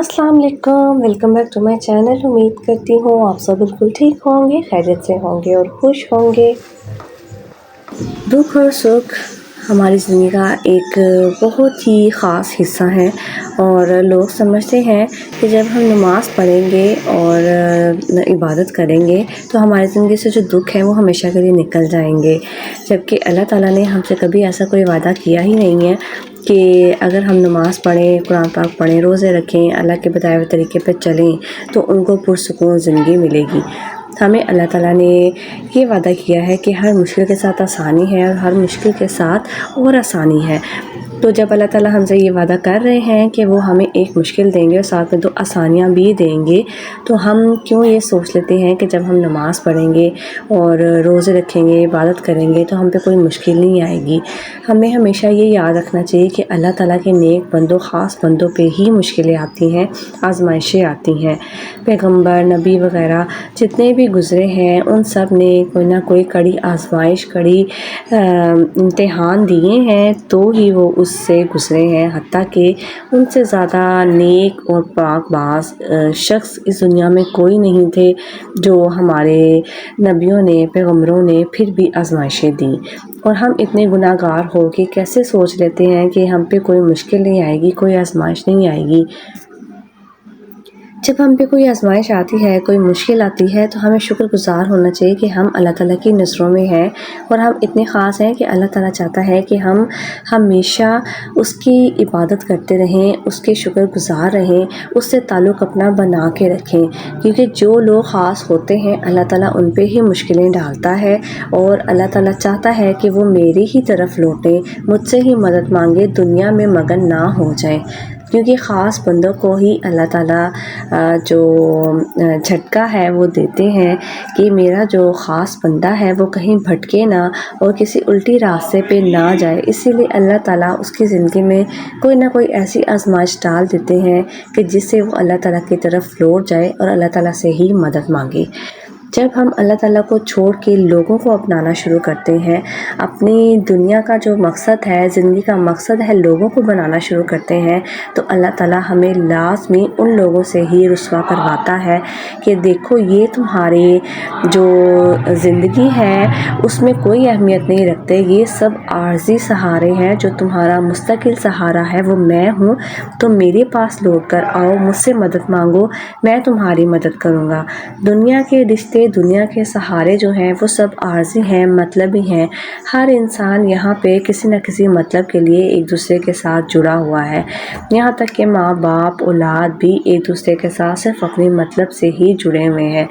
अस्सलाम वालेकुम, welcome back to my channel. उम्मीद करती हूँ आप सब बिल्कुल ठीक होंगे, खैरियत से होंगे और खुश होंगे। दुख और सुख हमारी ज़िंदगी का एक बहुत ही ख़ास हिस्सा है और लोग समझते हैं कि जब हम नमाज़ पढ़ेंगे और इबादत करेंगे तो हमारी ज़िंदगी से जो दुख है वो हमेशा के लिए निकल जाएंगे, जबकि अल्लाह ताला ने हमसे कभी ऐसा कोई वादा किया ही नहीं है कि अगर हम नमाज़ पढ़ें, कुरान पाक पढ़ें, रोज़े रखें, अल्लाह के बताए हुए तरीके पर चलें तो उनको पुरसुकून ज़िंदगी मिलेगी। हमें अल्लाह ताला ने ये वादा किया है कि हर मुश्किल के साथ आसानी है और हर मुश्किल के साथ और आसानी है। तो जब अल्लाह ताला हमसे ये वादा कर रहे हैं कि वो हमें एक मुश्किल देंगे और साथ में दो आसानियाँ भी देंगे, तो हम क्यों ये सोच लेते हैं कि जब हम नमाज़ पढ़ेंगे और रोज़े रखेंगे, इबादत करेंगे तो हम पे कोई मुश्किल नहीं आएगी। हमें हमेशा ये याद रखना चाहिए कि अल्लाह ताला के नेक बंदों, ख़ास बंदों पे ही मुश्किलें आती हैं, आजमाइशें आती हैं। पैगंबर, नबी वग़ैरह जितने भी गुज़रे हैं उन सब ने कोई ना कोई कड़ी आजमाइश, कड़ी इम्तिहान दिए हैं तो ही वो उससे गुज़रे हैं। हत्ता कि उनसे ज़्यादा नेक और पाकबाज़ शख्स इस दुनिया में कोई नहीं थे जो हमारे नबियों ने, पैगंबरों ने फिर भी आजमाइशें दी। और हम इतने गुनाहगार हो के कैसे सोच लेते हैं कि हम पे कोई मुश्किल नहीं आएगी, कोई आजमाइश नहीं आएगी। जब हम पे कोई आजमाइश आती है, कोई मुश्किल आती है तो हमें शुक्रगुज़ार होना चाहिए कि हम अल्लाह ताला की नज़रों में हैं और हम इतने ख़ास हैं कि अल्लाह ताला चाहता है कि हम हमेशा उसकी इबादत करते रहें, उसके शुक्रगुज़ार रहें, उससे ताल्लुक़ अपना बना के रखें। क्योंकि जो लोग ख़ास होते हैं अल्लाह ताला उन पे ही मुश्किलें डालता है और अल्लाह ताला चाहता है कि वो मेरी ही तरफ लौटें, मुझसे ही मदद मांगे, दुनिया में मगन ना हो जाए। क्योंकि ख़ास बंदों को ही अल्लाह ताला जो झटका है वो देते हैं कि मेरा जो ख़ास बंदा है वो कहीं भटके ना और किसी उल्टी रास्ते पे ना जाए। इसीलिए अल्लाह ताला उसकी ज़िंदगी में कोई ना कोई ऐसी आजमाइश डाल देते हैं कि जिससे वो अल्लाह ताला की तरफ लौट जाए और अल्लाह ताला से ही मदद मांगे। जब हम अल्लाह ताला को छोड़ के लोगों को अपनाना शुरू करते हैं, अपनी दुनिया का जो मकसद है, ज़िंदगी का मकसद है, लोगों को बनाना शुरू करते हैं, तो अल्लाह ताला हमें लाज़मी उन लोगों से ही रुस्वा करवाता है कि देखो ये तुम्हारी जो ज़िंदगी है उसमें कोई अहमियत नहीं रखते, ये सब आर्ज़ी सहारे हैं, जो तुम्हारा मुस्तकिल सहारा है वो मैं हूँ। तो मेरे पास लौट कर आओ, मुझसे मदद मांगो, मैं तुम्हारी मदद करूँगा। दुनिया के रिश्ते, दुनिया के सहारे जो हैं वो सब आर्ज़ी हैं, मतलबी हैं। हर इंसान यहाँ पे किसी न किसी मतलब के लिए एक दूसरे के साथ जुड़ा हुआ है। यहाँ तक कि माँ बाप, औलाद भी एक दूसरे के साथ सिर्फ अपने मतलब से ही जुड़े हुए हैं।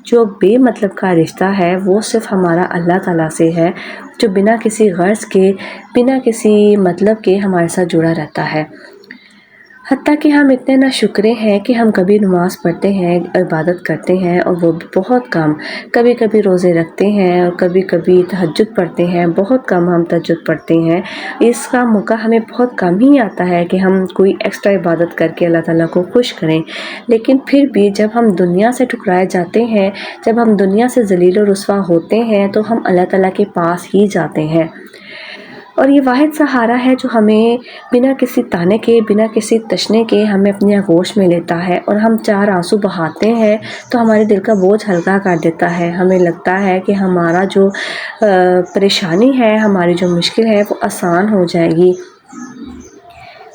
जो बेमतलब का रिश्ता है वो सिर्फ हमारा अल्लाह ताला से है, जो बिना किसी गर्ज़ के, बिना किसी मतलब के हमारे साथ जुड़ा रहता है। हत्ता कि हम इतने नाशुक्रे हैं कि हम कभी नमाज़ पढ़ते हैं, इबादत करते हैं और वो भी बहुत कम, कभी कभी रोज़े रखते हैं और कभी कभी तहज्जुद पढ़ते हैं, बहुत कम हम तहज्जुद पढ़ते हैं। इसका मौका हमें बहुत कम ही आता है कि हम कोई एक्स्ट्रा इबादत करके अल्लाह ताला को खुश करें। लेकिन फिर भी जब हम दुनिया से ठुकराए जाते हैं, जब हम दुनिया से ज़लील और रुस्वा होते हैं तो हम अल्लाह ताला के पास ही जाते हैं। और ये वाहिद सहारा है जो हमें बिना किसी ताने के, बिना किसी तशने के हमें अपनी आगोश में लेता है और हम चार आंसू बहाते हैं तो हमारे दिल का बोझ हल्का कर देता है। हमें लगता है कि हमारा जो परेशानी है, हमारी जो मुश्किल है वो आसान हो जाएगी।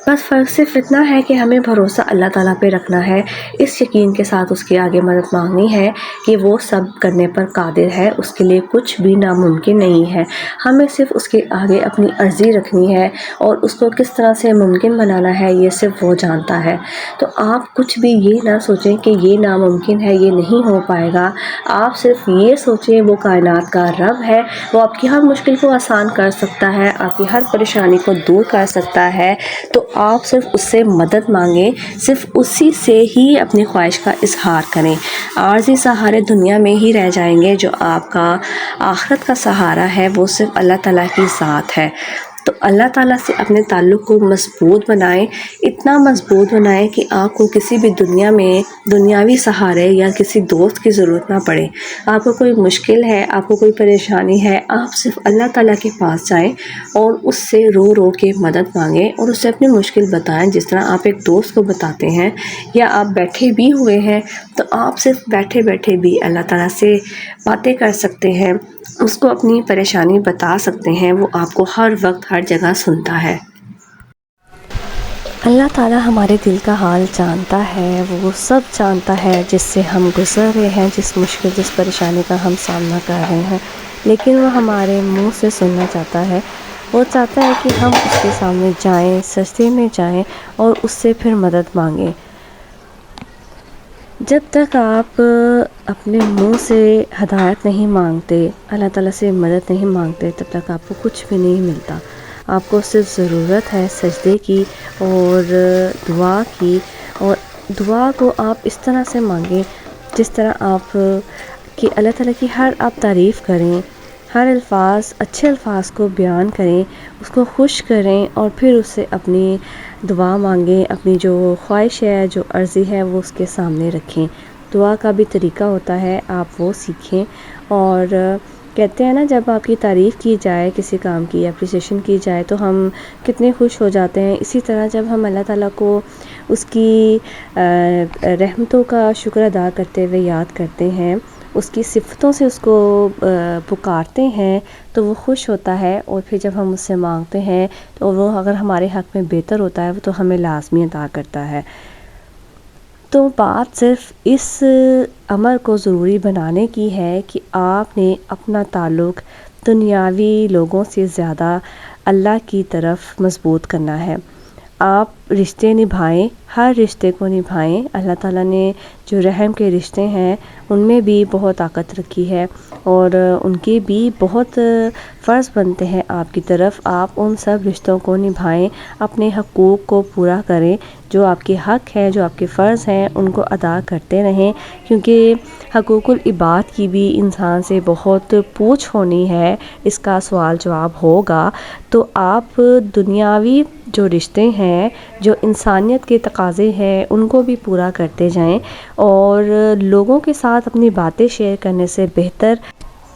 बस फ़र्क सिर्फ इतना है कि हमें भरोसा अल्लाह ताला पे रखना है, इस यकीन के साथ उसके आगे मदद मांगनी है कि वो सब करने पर कादिर है, उसके लिए कुछ भी नामुमकिन नहीं है। हमें सिर्फ उसके आगे अपनी अर्ज़ी रखनी है और उसको किस तरह से मुमकिन बनाना है ये सिर्फ वो जानता है। तो आप कुछ भी ये ना सोचें कि ये नामुमकिन है, ये नहीं हो पाएगा। आप सिर्फ ये सोचें वो कायनात का रब है, वो आपकी हर मुश्किल को आसान कर सकता है, आपकी हर परेशानी को दूर कर सकता है। तो आप सिर्फ उससे मदद मांगें, सिर्फ उसी से ही अपनी ख्वाहिश का इजहार करें। आर्ज़ी सहारे दुनिया में ही रह जाएंगे, जो आपका आखिरत का सहारा है वो सिर्फ अल्लाह ताला की ज़ात है। تو اللہ تعالیٰ سے اپنے تعلق کو مضبوط بنائیں، اتنا مضبوط بنائیں کہ آپ کو کسی بھی دنیا میں دنیاوی سہارے یا کسی دوست کی ضرورت نہ پڑے۔ آپ کو کوئی مشکل ہے، آپ کو کوئی پریشانی ہے، آپ صرف اللہ تعالیٰ کے پاس جائیں اور اس سے رو رو کے مدد مانگیں اور اسے اپنی مشکل بتائیں، جس طرح آپ ایک دوست کو بتاتے ہیں، یا آپ بیٹھے بھی ہوئے ہیں تو آپ صرف بیٹھے بیٹھے بھی اللہ تعالیٰ سے باتیں کر سکتے ہیں، اس کو اپنی پریشانی بتا سکتے ہیں، وہ آپ کو ہر وقت ہر جگہ سنتا ہے۔ اللہ تعالیٰ ہمارے دل کا حال جانتا ہے، وہ سب جانتا ہے جس سے ہم گزر رہے ہیں، جس مشکل جس پریشانی کا ہم سامنا کر رہے ہیں، لیکن وہ ہمارے منہ سے سننا چاہتا ہے۔ وہ چاہتا ہے کہ ہم اس کے سامنے جائیں، سجدے میں جائیں اور اس سے پھر مدد مانگیں۔ جب تک آپ اپنے منہ سے ہدایت نہیں مانگتے، اللہ تعالیٰ سے مدد نہیں مانگتے، تب تک آپ کو کچھ بھی نہیں ملتا۔ آپ کو صرف ضرورت ہے سجدے کی اور دعا کی، اور دعا کو آپ اس طرح سے مانگیں جس طرح آپ کہ اللہ تعالیٰ کی ہر آپ تعریف کریں، ہر اچھے الفاظ کو بیان کریں، اس کو خوش کریں اور پھر اس سے اپنی دعا مانگیں، اپنی جو خواہش ہے، جو عرضی ہے، وہ اس کے سامنے رکھیں۔ دعا کا بھی طریقہ ہوتا ہے، آپ وہ سیکھیں۔ اور کہتے ہیں نا، جب آپ کی تعریف کی جائے کسی کام کی، اپریسیشن کی جائے تو ہم کتنے خوش ہو جاتے ہیں۔ اسی طرح جب ہم اللہ تعالیٰ کو اس کی رحمتوں کا شکر ادا کرتے ہوئے یاد کرتے ہیں، اس کی صفتوں سے اس کو پکارتے ہیں تو وہ خوش ہوتا ہے، اور پھر جب ہم اس سے مانگتے ہیں تو وہ اگر ہمارے حق میں بہتر ہوتا ہے تو ہمیں لازمی عطا کرتا ہے۔ تو بات صرف اس عمل کو ضروری بنانے کی ہے کہ آپ نے اپنا تعلق دنیاوی لوگوں سے زیادہ اللہ کی طرف مضبوط کرنا ہے۔ آپ رشتے نبھائیں، ہر رشتے کو نبھائیں۔ اللہ تعالیٰ نے جو رحم کے رشتے ہیں ان میں بھی بہت طاقت رکھی ہے، اور ان کے بھی بہت فرض بنتے ہیں آپ کی طرف۔ آپ ان سب رشتوں کو نبھائیں، اپنے حقوق کو پورا کریں، جو آپ کے حق ہیں، جو آپ کے فرض ہیں، ان کو ادا کرتے رہیں، کیونکہ حقوق العباد کی بھی انسان سے بہت پوچھ ہونی ہے، اس کا سوال جواب ہوگا۔ تو آپ دنیاوی جو رشتے ہیں، جو انسانیت کے تقاضے ہیں، ان کو بھی پورا کرتے جائیں، اور لوگوں کے ساتھ اپنی باتیں شیئر کرنے سے بہتر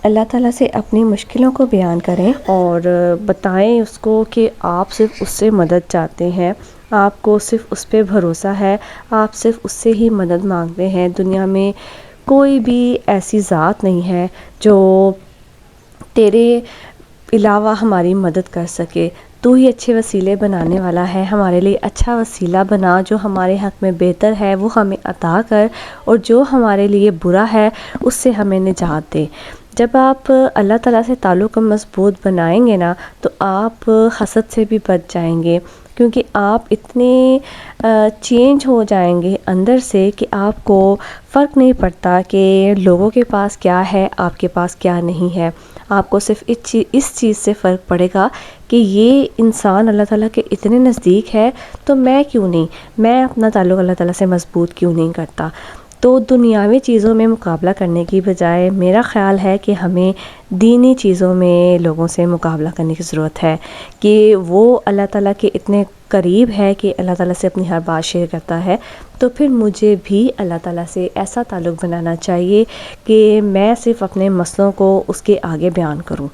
اللہ تعالیٰ سے اپنی مشکلوں کو بیان کریں اور بتائیں اس کو کہ آپ صرف اس سے مدد چاہتے ہیں، آپ کو صرف اس پہ بھروسہ ہے، آپ صرف اس سے ہی مدد مانگتے ہیں۔ دنیا میں کوئی بھی ایسی ذات نہیں ہے جو تیرے علاوہ ہماری مدد کر سکے۔ تو ہی اچھے وسیلے بنانے والا ہے، ہمارے لیے اچھا وسیلہ بنا، جو ہمارے حق میں بہتر ہے وہ ہمیں عطا کر، اور جو ہمارے لیے برا ہے اس سے ہمیں نجات دے۔ جب آپ اللہ تعالیٰ سے تعلق مضبوط بنائیں گے نا تو آپ حسد سے بھی بچ جائیں گے، کیونکہ آپ اتنے چینج ہو جائیں گے اندر سے کہ آپ کو فرق نہیں پڑتا کہ لوگوں کے پاس کیا ہے، آپ کے پاس کیا نہیں ہے۔ آپ کو صرف اس چیز سے فرق پڑے گا کہ یہ انسان اللہ تعالیٰ کے اتنے نزدیک ہے تو میں کیوں نہیں، میں اپنا تعلق اللہ تعالیٰ سے مضبوط کیوں نہیں کرتا۔ تو دنیاوی چیزوں میں مقابلہ کرنے کی بجائے میرا خیال ہے کہ ہمیں دینی چیزوں میں لوگوں سے مقابلہ کرنے کی ضرورت ہے، کہ وہ اللہ تعالیٰ کے اتنے قریب ہے کہ اللہ تعالیٰ سے اپنی ہر بات شیئر کرتا ہے، تو پھر مجھے بھی اللہ تعالیٰ سے ایسا تعلق بنانا چاہیے کہ میں صرف اپنے مسئلوں کو اس کے آگے بیان کروں۔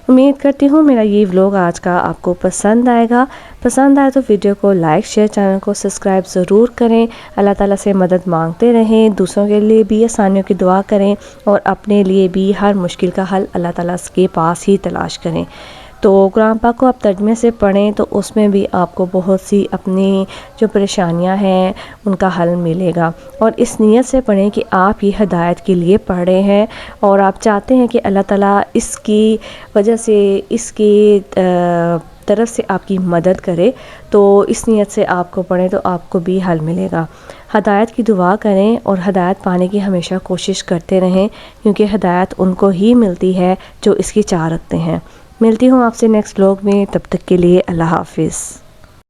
امید کرتی ہوں میرا یہ ولاگ آج کا آپ کو پسند آئے گا۔ پسند آئے تو ویڈیو کو لائک، شیئر، چینل کو سبسکرائب ضرور کریں۔ اللہ تعالیٰ سے مدد مانگتے رہیں، دوسروں کے لیے بھی آسانیوں کی دعا کریں، اور اپنے لیے بھی ہر مشکل کا حل اللہ تعالیٰ کے پاس ہی تلاش کریں۔ تو قرآن پاک کو آپ ترجمے سے پڑھیں تو اس میں بھی آپ کو بہت سی اپنی جو پریشانیاں ہیں ان کا حل ملے گا، اور اس نیت سے پڑھیں کہ آپ یہ ہدایت کے لیے پڑھ رہے ہیں اور آپ چاہتے ہیں کہ اللہ تعالیٰ اس کی وجہ سے، اس کی طرف سے آپ کی مدد کرے، تو اس نیت سے آپ کو پڑھیں تو آپ کو بھی حل ملے گا۔ ہدایت کی دعا کریں اور ہدایت پانے کی ہمیشہ کوشش کرتے رہیں، کیونکہ ہدایت ان کو ہی ملتی ہے جو اس کی چاہ رکھتے ہیں۔ ملتی ہوں آپ سے نیکسٹ ولاگ میں، تب تک کے لیے اللہ حافظ۔